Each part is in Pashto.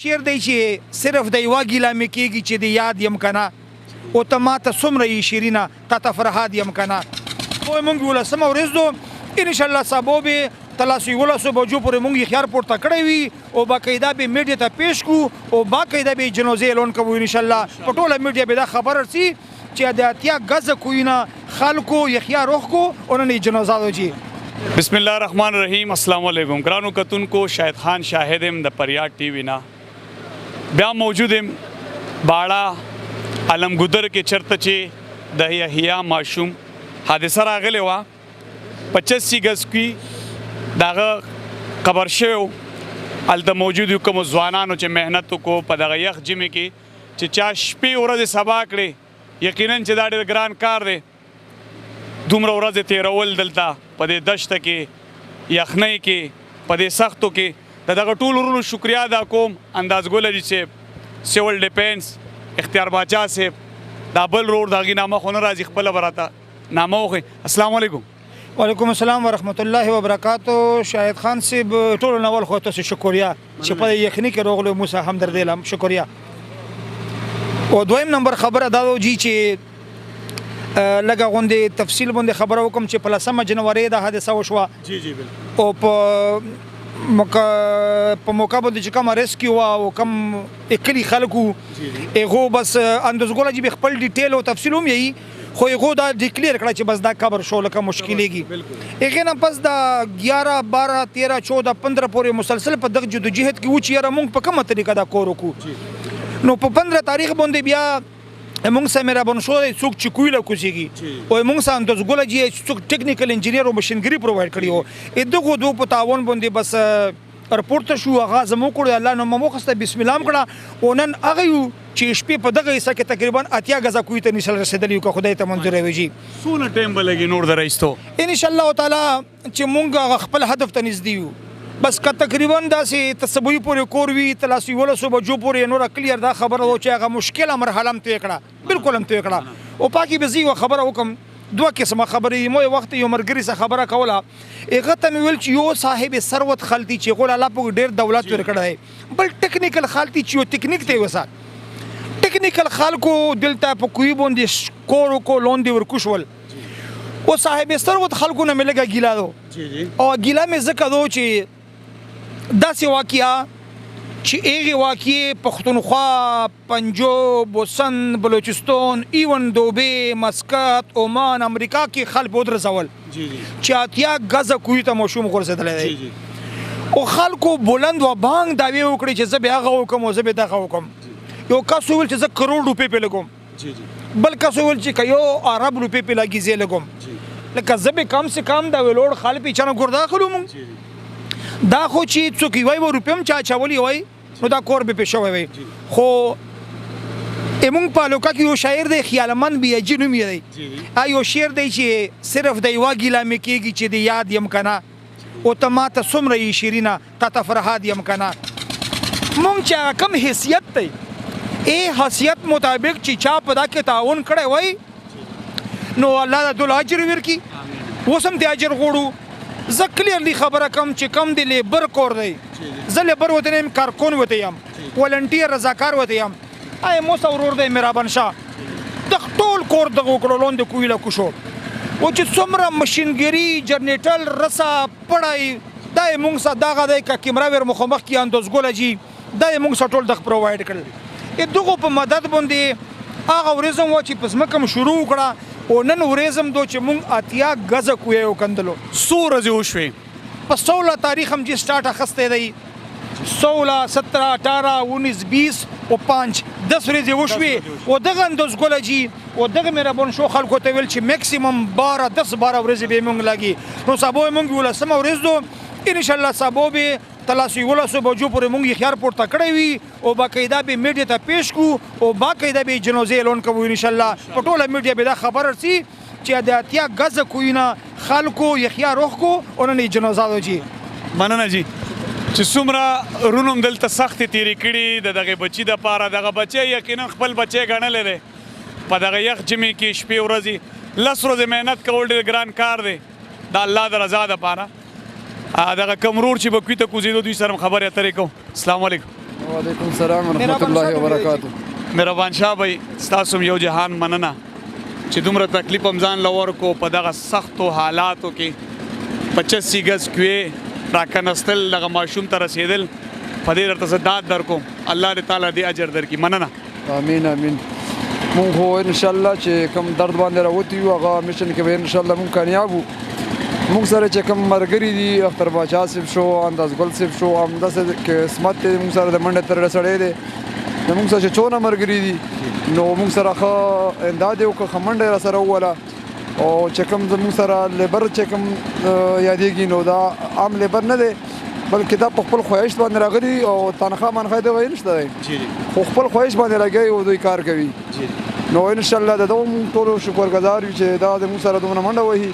شعر دی چې صرف د یوه ګیله مې کېږي چې د یاد یم که نه او ته ماته څومره یې شیرینه تا ته فرهاد یم که نه نو موږ 11مه ورځ دو انشاءالله سبا به تلاس 11 بجو پورې موږ یې خیار پورته کړی وي او باقاعده به میډیا ته پیش کړو او باقاعده به جنازې اعلان کوو انشاءالله په ټوله میډیا به دا خبر رسي چې د اتیا غزه کوینه خلکو یې خیار روخ کو او نن جنازه دوجي بسم الله الرحمن الرحیم السلام علیکم ګرانو کتونکو شاهد خان شاهدم د پریاد ټي وی نه بیا موجودم باړه علمګودر کې چرته چې د یحیی ماشوم حادثه راغلی وه 85 گز کې دغه قبر شوی هلته موجود یو کومو ځوانانو چې محنت وکړو په دغه یخ ژمي کې چې چا شپې ورځې سبا کړې یقینا چې دا ډېر ګران کار دی دومره ورځې تېرول دلته په دې دشته کې یخنۍ کې په دې سختو کې د دغه ټولو ورونو شکریا ادا کوم اندازګل حاجي صاحب سیول ډیفینس اختیار باچا صاحب دا بل رور د هغې نامه خو نه راځي خپله به راته نامه وښیي السلام علیکم وعلیکم السلام ورحمت الله وبرکاتو شاهد خان صاحب ټولو نه اول خو تاسو شکریا چې په یخنۍ کې راغلو موسی همدردي لم شکریا او دویم نمبر خبره دا وجي چې لږه غوندې تفصیل باندې خبره وکم چې په 10 جنوري دا حادثه وشوه جی جی بالکل او په موقع باندې چې کوم ریسکیو او کوم کلی خلکو هغه بس اندازګوله چې خپل ډیټیل او تفصیل هم یي خو هغه دا ډیکلیئر کړه چې بس دا قبر شو لکه مشکلېږي هغې نه پس د 11 12 13 14 15 پورې مسلسل په دغه جدوجهد کې و چې یاره موږ په کومه طریقه دا کور وکړو نو په 15 تاریخ باندې بیا موږ سره مهربان شو څوک چې کویله کوزیږي او موږ سره اندازګوله چې څوک ټیکنیکل انجینیر او ماشینګری پروواید کړی و دغه دوه په تعاون باندې بس رپورټ شو هغه زموږ کړو الله نو مو خسته بسم الله کړه او نن هغه یو چې شپې په دغه حصہ کې تقریبا اتیا غزا کوی ته نشل رسیدلی کو خدای ته منظور وي سونه ټیم بلګي نور درایستو ان شاء الله تعالی چې مونږ خپل هدف ته نږدې یو بس که تقریبا داسې تسبوی پورې کور وي تلاسی 11 بجو پورې نور کلیر دا خبره و چې هغه مشکله مرحله هم طی کړه بالکل هم طی کړه او پاکي به زی خبره وکم دوه قسمه خبرې مو وخت یو مرګري سره خبره کوله هغه ته ویل چې یو صاحب ثروت خالتي چې غول الله په ډیر دولت ورکړی بل ټیکنیکل خالتي چې یو ټیکنیک ته وسات ټیکنیکل خلکو دلته په کوی باندې کورو کو لوندې ورکوشول او صاحب ثروت خلکو نه ملګه ګیلا دو او ګیلا مې زکه دو چې داسې واقعیا چې هغه واقعي پښتونخوا پنجاب وسن بلوچستان ایون دوبه مسقط عمان امریکا کې خلک ودرځول چې اتیا غزه کوی ته مشوم غورځېدلی دی او خلکو بلند و بانګ دعوی وکړي چې زه به هغه وکم او زه به دغه وکم یو کس ویل چې زه کروڑ روپۍ په لګوم بل کس ویل چې که یو ارب روپۍ په لګي زه لګوم لکه زه به کم سے کم دا ویلوړ خال په چانه ګور داخلو مونږ دا خو چې څوک وای و روپیم چا چولي وای نو دا کور به پېښه وای خو امون په لوکا کې یو شاعر دی خیالمن بیا جنوم دی یو شعر دی چې صرف د یوه ګیله مې کېږي چې د یاد یم که نه او ته ماته څومره یې شیرینه تا ته فرهاد یم که نه مونږ چې هغه کم حیثیت دی حیثیت مطابق چې چا په دا کې تعاون کړی وای نو الله د دوی اجر ورکړي اوس هم د اجر غواړو زه کلیرلی خبره کوم چې کم د لیبر کور دی زه لیبر وته نه یم کارکون وته یم ولنټیر رضاکار وته یم مو سره ورور دی میرابان شاه د ټول کور دغه وکړو لاندې کویله کوشو او چې څومره مشینګري جنریټر رسا پړای دا موږ سره دغه دی که کیمرا ور مخامخ کې اندازګوله جي دا موږ سره ټول دغه پروواید کړل دغه په مدد باندې هغه ورځم و چې په ځمکه م شروع وکړه او نن ورځم دو چې مونږ اتیا غزه کوی وکندلو څو ورځې وشوې په 16 تاریخ هم چې سٹارټ اخسته دی 16 17 18 19 20 او 5 10 ورځې وشوې او دغه اندازګوله جي او دغه مهربان شو خلکو ته ویل چې میکسیمم 12 ورځې به مونږ لګي نو سبا مونږ 11 ورځ دو ان شاء الله سبا به تلاسی 11 بجو پورې مونږ یې خیار پورته کړی وي او باقاعده به میډیا ته پیش کړو او باقاعده به جنازې اعلان کوو ان شاء الله په ټوله میډیا به دا خبر رسي چې د اتیا غزه کوینه خلکو یې خیار روخ کو او نن جنازه دوجي مننه جی چې څومره رونم دلته سختې تیرې کړي د دغه بچي دپاره دغه بچی یقینا خپل بچی ګڼلی دی په دغه یخ ژمي کې شپې ورځې 10 ورځې محنت کول ډېر ګران کار دی د الله د رضا دپاره دغه کم ورور چې به کوي ته کوزېدو دوی سره خبرې اترې کوو السلام علیکم وعلیکم السلام ورحمۃ الله وبرکاتہ. مهربان شاه بھائی ستاسو یو جهان مننه چې دومره تکلیف هم ځان لور کو په دغه سختو حالاتو کې 25 گز کوې راکنستل دغه ماشوم ته رسېدل په دې درته زداد در کوم الله دې تعالی دې اجر درکړي. مننه. امین امین. مونږ خو ان شاء الله چې کوم درد باندې راوتی یو هغه میشن کې به ان شاء الله مونږ کامیاب وو. مونږ سره چې کوم مرګري دي اختر باچا صاحب شو انداز ګل صاحب شو همداسې قسمت دی مونږ سره د منډه تر سړی دی زموږ سره چې څونه مرګري دي نو موږ سره ښه امداد یې وکړه ښه منډه یې راسره ووله او چې کوم زموږ سره لیبر چې کوم یادېږي نو دا عام لیبر نه دی بلکې دا په خپل خواهش باندې راغلي او تنخواه منخواه د هغه نشته دی خو خپل خواهش باندې لګوي او دوی کار کوي نو انشاءالله د دغو موږ ټولو شکرګزار یو چې دا زموږ سره دومره منډه وهي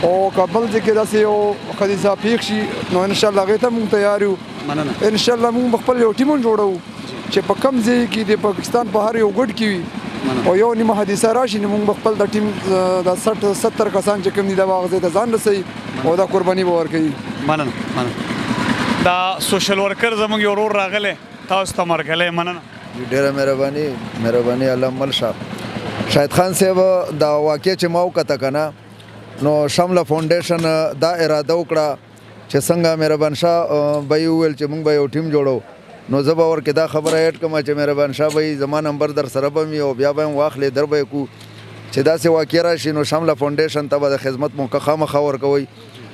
او کابل ځای کې داسې یو حادثه پیښ شي نو انشاءالله هغې ته موږ تیار یو انشاءالله موږ خپل یو ټیم جوړوو چې په کم ځای کې د پاکستان په هر یو ګډ کې وي او یو نیمه حادثه راشي نو موږ خپل د ټیم د 60-70 کسان چې کوم دي د هغه ځای ته ځان رسوي او دا قرباني به ورکوي. مننه. دا سوشل ورکر زموږ یو ورور راغلی تاسو ته مرګلی. مننه. ډېره مهرباني الله مل شاه شاهد خان صاحب دا واقع چې ما وکته که نه نو شمله فاونډیشن دا اراده وکړه چې څنګه مهربان شاه به یې وویل چې موږ به یو ټیم جوړو نو زه به ورکې دا خبره ایډ کړم چې مهربان شاه به زما نمبر در سره به وي او بیا به هم واخلې در به یې کړو چې داسې واقع راشي نو شمله فاونډیشن ته به د خدمت موقع خامخا ورکوئ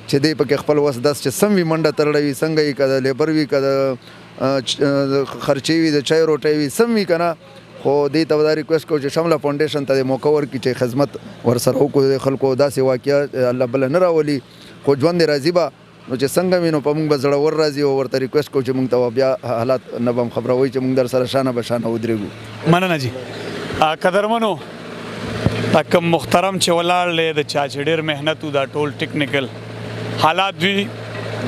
چې دی پکې خپل وس دس چې سم وي منډه ترړوي څنګه وي که د لیبر وي که د خرچې وي د چای روټۍ وي سم وي که نه خو دې ته به دا ریکویسټ کوو چې شمله فاونډیشن ته د موقع ورکړي چې خدمت ورسره وکړو د خلکو داسې واقعه الله بله نه راولي خو ژوند یې راځي به نو چې څنګه وي نو په موږ به زړور راځي او ورته ریکویسټ کوو چې موږ ته بیا حالات نه به هم خبروئ چې موږ در سره شانه به شانه ودرېږو. مننه جي. قدرمنو دا کوم محترم چې ولاړ دی د چا چې ډېر محنت دا ټول ټیکنیکل حالات دوی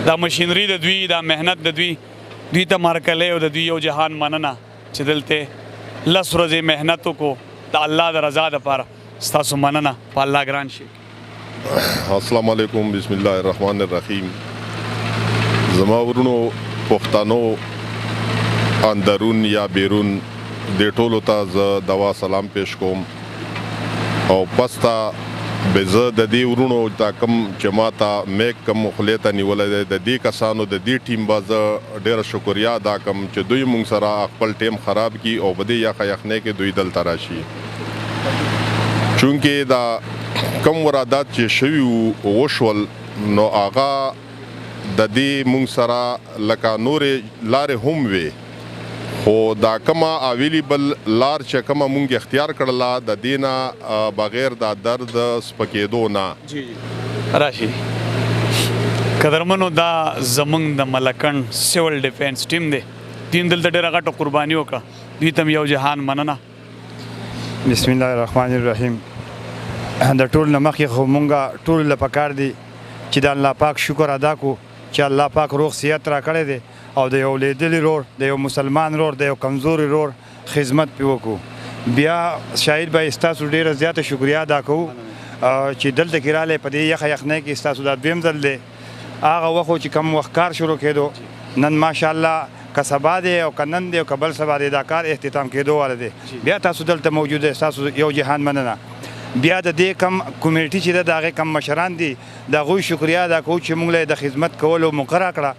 دا مشینري د دوی دا محنت د دوی ته مارکلی او د دوی یو جهان مننه چې دلته 10 ورځې محنت وکړو د الله د رضا دپاره ستاسو مننه په الله ګران شي. السلام علیکم بسم الله الرحمن الرحیم. زما ورونو پښتنو اندرون یا بیرون د ټولو ته زه دوا سلام پیش کوم او پستا به زه د دې ورونو دا کم چې ما ته میک کم خولې ته نیولی دی د دې کسانو د دې ټیم به زه ډېره شکریا ادا کړم چې دوی موږ سره خپل ټیم خراب کړي او په دې یخه یخنۍ کې دوی دلته راشي چونکې دا کم ورادات چې شوي وشول نو هغه د دې موږ سره لکه نورې لارې هم وې خو دا کومه اویلیبل لار چې کومه موږ اختیار کړله د دې نه بغیر دا درد سپکېدو نه راشي. قدرمنو دا زموږ د ملکند سیول ډیفینس ټیم دی دین دلته ډېره غټه قرباني وکړه دوی ته یو جهان مننه. بسم الله الرحمن الرحیم. د ټول نه مخکې خو مونږ ټول له پکار دي چې د الله پاک شکر ادا کړو چې الله پاک روغ صحت راکړی دی او د یو لیدلي رور د یو مسلمان رور د یو کمزوري رور خدمت پې وکړو. بیا شاهد به ستاسو ډېره زیاته شکریا ادا کوو چې دلته کې رالی په دې یخه یخنۍ کې ستاسو دا دویم ځل دی هغه وخت چې کوم وخت کار شروع کېدو نن ماشاءالله که سبا دی او که نن دی او که بل سبا دی دا کار اختتام کېدو والا دی بیا تاسو دلته موجود دی ستاسو یو جهان مننه. بیا د دې کم کمیونټي چې ده د هغې کم مشران دي د هغوی شکریا ادا کوو چې موږ له د خدمت کولو موقع راکړه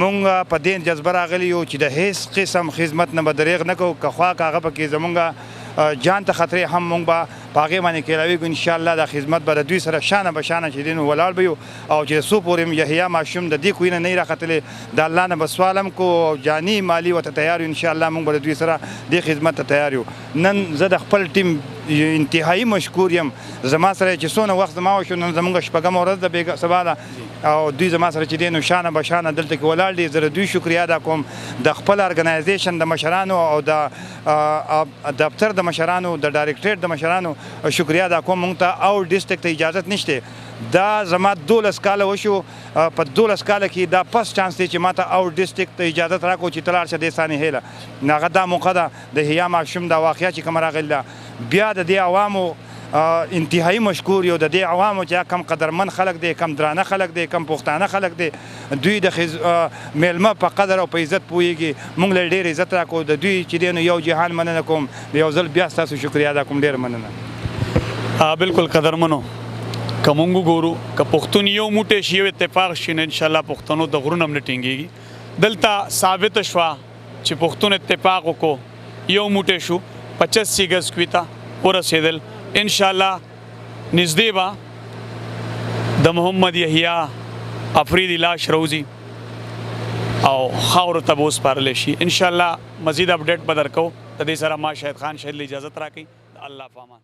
موږ په دې جذبه راغلي یو چې د هیڅ قسم خدمت نه به دریغ نه کوو که خوا که هغه پکې زموږ جان ته خطرې هم موږ به په هغې باندې کېلاویږو انشاءالله دا خدمت به د دوی سره شانه به شانه چې دی نو ولاړ به یو او چې څو پورې یحیی ماشوم د دې کوی نه نه راختلی د الله نه به سوال هم کو او جاني مالي ورته تیار یو انشاءالله موږ به د دوی سره دې خدمت ته تیار یو. نن زه د خپل ټیم انتهایی مشکور یم زما سره چې څونه وخت زما وشو نن زموږ شپږمه ورځ ده سبا ده او دوی زما سره چې دی نو شانه به شانه دلته کې ولاړ دي زه د دوی شکریا ادا کوم د خپل ارګنایزیشن د مشرانو او د دفتر د مشرانو د ډایرکټریټ د مشرانو شکریا ادا کوم. موږ ته او ډسټرکټ ته اجازت نشته دا زما 12 کاله وشو په 12 کاله کې دا فست چانس دی چې ما ته او ډسټرکټ ته اجازت راکړو چې ته لاړ شه دې ثاني هیله هغه دا موقع ده د حیا ماشوم دا واقعه چې کومه راغلې ده بیا د دې عوامو انتهایی مشکور یو د دې عوامو چې کم قدرمن خلک دی کم درانه خلک دی کم پښتانه خلک دی دوی د میلمه په قدر او په عزت پوهېږي موږ له ډېر عزت راکړو د دوی چې دی نو یو جهان مننه کوم یو ځل بیا ستاسو شکریا ادا کوم ډېر مننه بالکل قدرمنو که مونږ وګورو که پښتون یو موټی شي یو اتفاق شي نو انشاءالله پښتنو د غرونه هم نه ټینګېږي دلته ثابته شوه چې پښتون اتفاق وکړو یو موټی شو 85 ګز کوي ته ورسېدل انشاءالله نږدې به د محمد یحیی افریدي لاش روزي او خاورو ته به وسپارلی شي انشاءالله مزید اپډیټ به درکو د دې سره ما شاهد خان شهید له اجازت راکړئ الله په امان